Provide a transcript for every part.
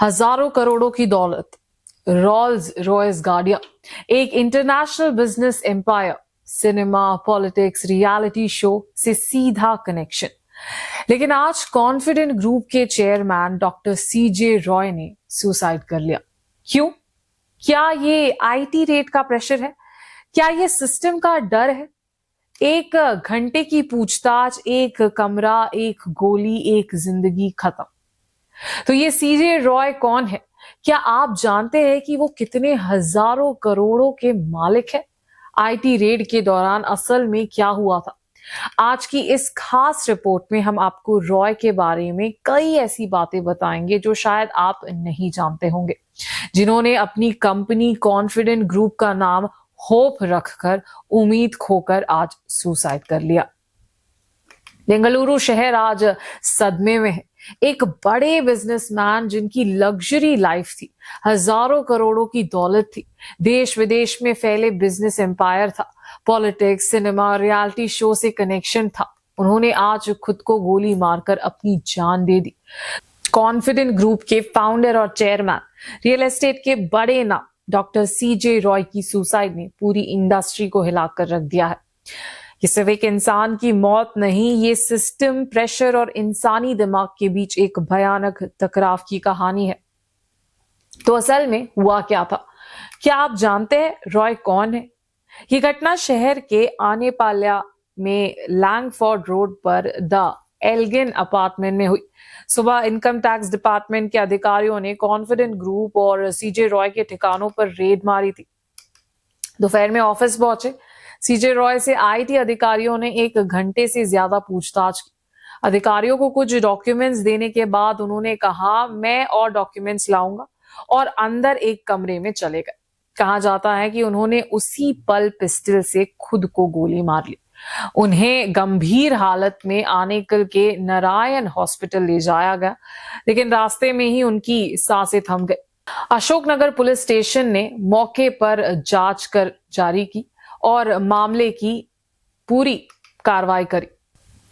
हजारों करोड़ों की दौलत, रोल्स रॉयस गाड़ियां, एक international business empire, cinema, politics, reality show से सीधा कनेक्शन। लेकिन आज कॉन्फिडेंट ग्रुप के चेयरमैन डॉक्टर सीजे रॉय ने सुसाइड कर लिया। क्यों? क्या ये आईटी रेट का प्रेशर है? क्या ये सिस्टम का डर है? एक घंटे की पूछताछ, एक कमरा, एक गोली, एक जिंदगी खत्म। तो ये सीजे रॉय कौन है? क्या आप जानते हैं कि वो कितने हजारों करोड़ों के मालिक है? आईटी रेड के दौरान असल में क्या हुआ था? आज की इस खास रिपोर्ट में हम आपको रॉय के बारे में कई ऐसी बातें बताएंगे जो शायद आप नहीं जानते होंगे, जिन्होंने अपनी कंपनी कॉन्फिडेंट ग्रुप का नाम होप रखकर उम्मीद खोकर आज सुसाइड कर लिया। बेंगलुरु शहर आज सदमे में है। एक बड़े बिजनेसमैन जिनकी लग्जरी लाइफ थी, हजारों करोड़ों की दौलत थी, देश विदेश में फैले बिजनेस एम्पायर था, पॉलिटिक्स, सिनेमा, रियलिटी शो से कनेक्शन था। उन्होंने आज खुद को गोली मारकर अपनी जान दे दी। कॉन्फिडेंट ग्रुप के फाउंडर और चेयरमैन, रियल एस्टेट के बड़े नाम डॉक्टर सीजे रॉय की सुसाइड ने पूरी इंडस्ट्री को हिलाकर रख दिया है। ये सिर्फ एक इंसान की मौत नहीं, ये सिस्टम, प्रेशर और इंसानी दिमाग के बीच एक भयानक टकराव की कहानी है। तो असल में हुआ क्या था? क्या आप जानते हैं रॉय कौन है? ये घटना शहर के आनेपाल्या में लैंगफोर्ड रोड पर द एल्गिन अपार्टमेंट में हुई। सुबह इनकम टैक्स डिपार्टमेंट के अधिकारियों ने कॉन्फिडेंट ग्रुप और सीजे रॉय के ठिकानों पर रेड मारी थी। दोपहर में ऑफिस पहुंचे सीजे रॉय से आईटी अधिकारियों ने 1 घंटे से ज्यादा पूछताछ की। अधिकारियों को कुछ डॉक्यूमेंट्स देने के बाद उन्होंने कहा, मैं और डॉक्यूमेंट्स लाऊंगा, और अंदर एक कमरे में चले गए। कहा जाता है कि उन्होंने उसी पल पिस्टल से खुद को गोली मार ली। उन्हें गंभीर हालत में आनेकल के नारायण हॉस्पिटल ले जाया गया, लेकिन रास्ते में ही उनकी सांसें थम गई। अशोकनगर पुलिस स्टेशन ने मौके पर जांच कर जारी की और मामले की पूरी कार्रवाई करी।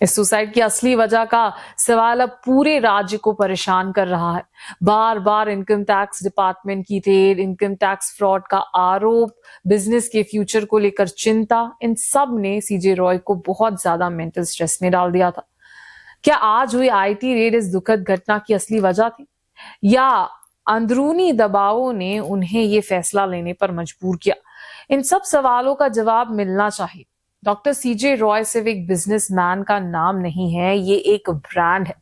इस सुसाइड की असली वजह का सवाल अब पूरे राज्य को परेशान कर रहा है। बार बार इनकम टैक्स डिपार्टमेंट की रेड, इनकम टैक्स फ्रॉड का आरोप, बिजनेस के फ्यूचर को लेकर चिंता, इन सब ने सीजे रॉय को बहुत ज्यादा मेंटल स्ट्रेस में डाल दिया था। क्या आज हुई आईटी रेड इस दुखद घटना की असली वजह थी, या अंदरूनी दबावों ने उन्हें ये फैसला लेने पर मजबूर किया? इन सब सवालों का जवाब मिलना चाहिए। डॉक्टर सीजे रॉय सिर्फ एक बिजनेसमैन का नाम नहीं है, ये एक ब्रांड है।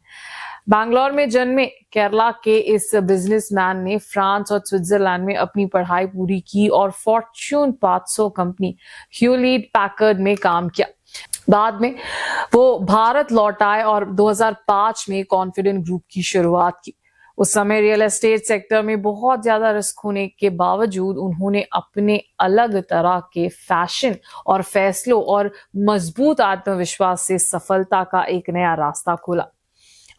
बैंगलोर में जन्मे केरला के इस बिजनेसमैन ने फ्रांस और स्विट्जरलैंड में अपनी पढ़ाई पूरी की और फॉर्च्यून 500 कंपनी ह्यूलेट पैकर्ड में काम किया। बाद में वो भारत लौट आए और 2005 में कॉन्फिडेंट ग्रुप की शुरुआत की। उस समय रियल एस्टेट सेक्टर में बहुत ज्यादा रिस्क होने के बावजूद उन्होंने अपने अलग तरह के फैशन और फैसलों और मजबूत आत्मविश्वास से सफलता का एक नया रास्ता खोला।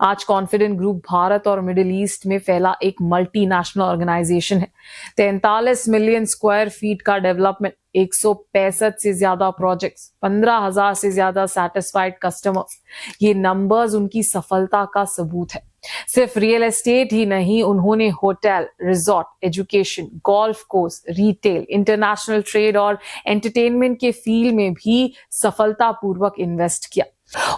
आज कॉन्फिडेंट ग्रुप भारत और मिडिल ईस्ट में फैला एक मल्टीनेशनल ऑर्गेनाइजेशन है। 43 मिलियन स्क्वायर फीट का डेवलपमेंट, 165 से ज्यादा प्रोजेक्ट्स, 15,000 से ज्यादा सेटिस्फाइड कस्टमर्स। ये नंबर्स उनकी सफलता का सबूत है। सिर्फ रियल एस्टेट ही नहीं, उन्होंने hotel, resort, education, golf course, retail, international trade और एंटरटेनमेंट के फील्ड में भी सफलतापूर्वक इन्वेस्ट किया।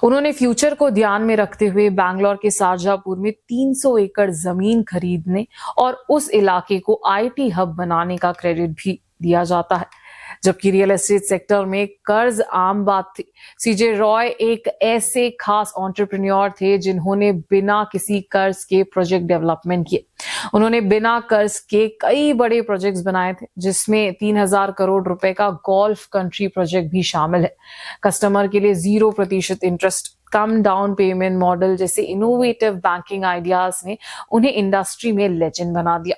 उन्होंने फ्यूचर को ध्यान में रखते हुए बैंगलोर के शारजापुर में 300 एकड़ जमीन खरीदने और उस इलाके को आईटी हब बनाने का क्रेडिट भी दिया जाता है। जबकि रियल एस्टेट सेक्टर में कर्ज आम बात थी, सीजे रॉय एक ऐसे खास एंटरप्रेन्योर थे जिन्होंने बिना किसी कर्ज के प्रोजेक्ट डेवलपमेंट किए। उन्होंने बिना कर्ज के कई बड़े प्रोजेक्ट्स बनाए थे, जिसमें 3000 करोड़ रुपए का गोल्फ कंट्री प्रोजेक्ट भी शामिल है। कस्टमर के लिए 0% interest, come down payment model जैसे इनोवेटिव बैंकिंग आइडियाज ने उन्हें इंडस्ट्री में लेजेंड बना दिया।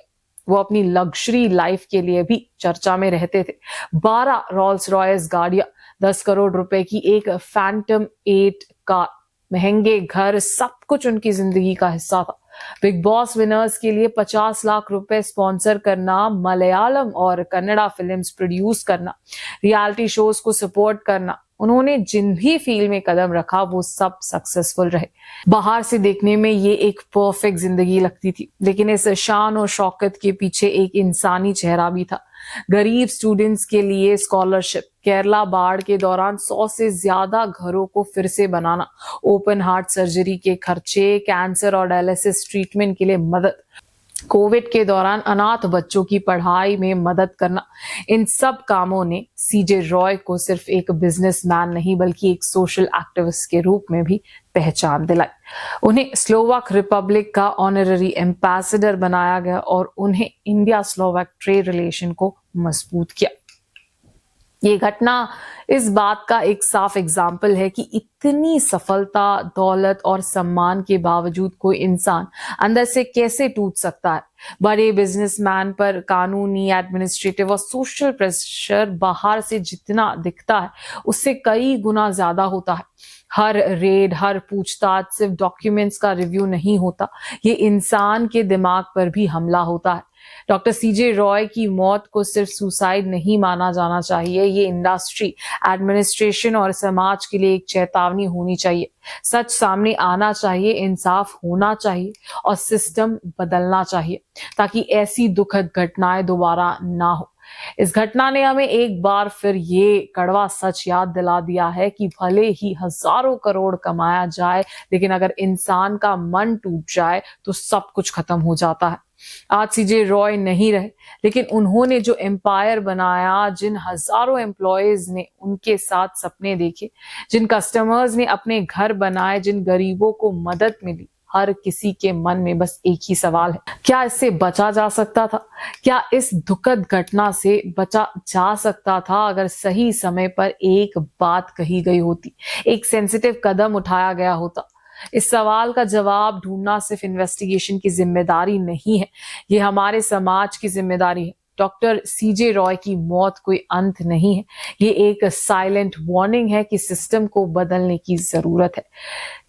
वो अपनी लग्जरी लाइफ के लिए भी चर्चा में रहते थे। 12 रोल्स रॉयस गाड़ियां, 10 करोड़ रुपए की एक फैंटम 8 कार, महंगे घर, सब कुछ उनकी जिंदगी का हिस्सा था। बिग बॉस विनर्स के लिए 50 लाख रुपए स्पॉन्सर करना, मलयालम और कन्नड़ा फिल्म्स प्रोड्यूस करना, रियलिटी शोज को सपोर्ट करना, उन्होंने जिन भी फील्ड में कदम रखा वो सब सक्सेसफुल रहे। बाहर से देखने में ये एक परफेक्ट जिंदगी लगती थी, लेकिन इस शान और शौकत के पीछे एक इंसानी चेहरा भी था। गरीब स्टूडेंट्स के लिए स्कॉलरशिप, केरला बाढ़ के दौरान 100 से ज्यादा घरों को फिर से बनाना, ओपन हार्ट सर्जरी के खर्चे, कैंसर और डायलिसिस ट्रीटमेंट के लिए मदद, कोविड के दौरान अनाथ बच्चों की पढ़ाई में मदद करना, इन सब कामों ने सीजे रॉय को सिर्फ एक बिजनेसमैन नहीं बल्कि एक सोशल एक्टिविस्ट के रूप में भी पहचान दिलाई। उन्हें स्लोवाक रिपब्लिक का ऑनररी एम्बेसडर बनाया गया और उन्हें इंडिया स्लोवाक ट्रेड रिलेशन को मजबूत किया। ये घटना इस बात का एक साफ एग्जाम्पल है कि इतनी सफलता, दौलत और सम्मान के बावजूद कोई इंसान अंदर से कैसे टूट सकता है। बड़े बिजनेसमैन पर कानूनी, एडमिनिस्ट्रेटिव और सोशल प्रेशर बाहर से जितना दिखता है उससे कई गुना ज्यादा होता है। हर रेड, हर पूछताछ सिर्फ डॉक्यूमेंट्स का रिव्यू नहीं होता, ये इंसान के दिमाग पर भी हमला होता है। डॉक्टर सीजे रॉय की मौत को सिर्फ सुसाइड नहीं माना जाना चाहिए, ये इंडस्ट्री, एडमिनिस्ट्रेशन और समाज के लिए एक चेतावनी होनी चाहिए। सच सामने आना चाहिए, इंसाफ होना चाहिए और सिस्टम बदलना चाहिए ताकि ऐसी दुखद घटनाएं दोबारा ना हो। इस घटना ने हमें एक बार फिर ये कड़वा सच याद दिला दिया है कि भले ही हजारों करोड़ कमाया जाए, लेकिन अगर इंसान का मन टूट जाए तो सब कुछ खत्म हो जाता है। आज सीजे रॉय नहीं रहे, लेकिन उन्होंने जो एम्पायर बनाया, जिन हजारों एम्प्लॉयज ने उनके साथ सपने देखे, जिन कस्टमर्स ने अपने घर बनाए, जिन गरीबों को मदद मिली, हर किसी के मन में बस एक ही सवाल है, क्या इससे बचा जा सकता था? क्या इस दुखद घटना से बचा जा सकता था अगर सही समय पर एक बात कही गई होती, एक सेंसिटिव कदम उठाया गया होता? इस सवाल का जवाब ढूंढना सिर्फ इन्वेस्टिगेशन की जिम्मेदारी नहीं है, ये हमारे समाज की जिम्मेदारी है। डॉक्टर सीजे रॉय की मौत कोई अंत नहीं है, ये एक साइलेंट वार्निंग है कि सिस्टम को बदलने की जरूरत है।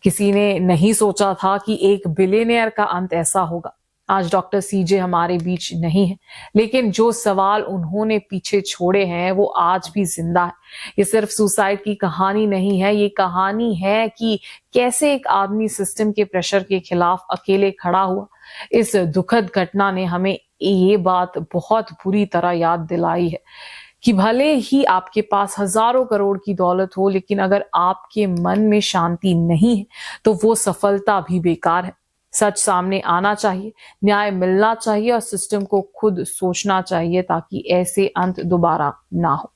किसी ने नहीं सोचा था कि एक बिलियनियर का अंत ऐसा होगा। आज डॉक्टर सीजे हमारे बीच नहीं है, लेकिन जो सवाल उन्होंने पीछे छोड़े हैं वो आज भी जिंदा है। ये सिर्फ सुसाइड की कहानी नहीं है, ये कहानी है कि कैसे एक आदमी सिस्टम के प्रेशर के खिलाफ अकेले खड़ा हुआ। इस दुखद घटना ने हमें ये बात बहुत बुरी तरह याद दिलाई है कि भले ही आपके पास हजारों करोड़ की दौलत हो, लेकिन अगर आपके मन में शांति नहीं है तो वो सफलता भी बेकार है। सच सामने आना चाहिए, न्याय मिलना चाहिए और सिस्टम को खुद सोचना चाहिए ताकि ऐसे अंत दोबारा ना हो।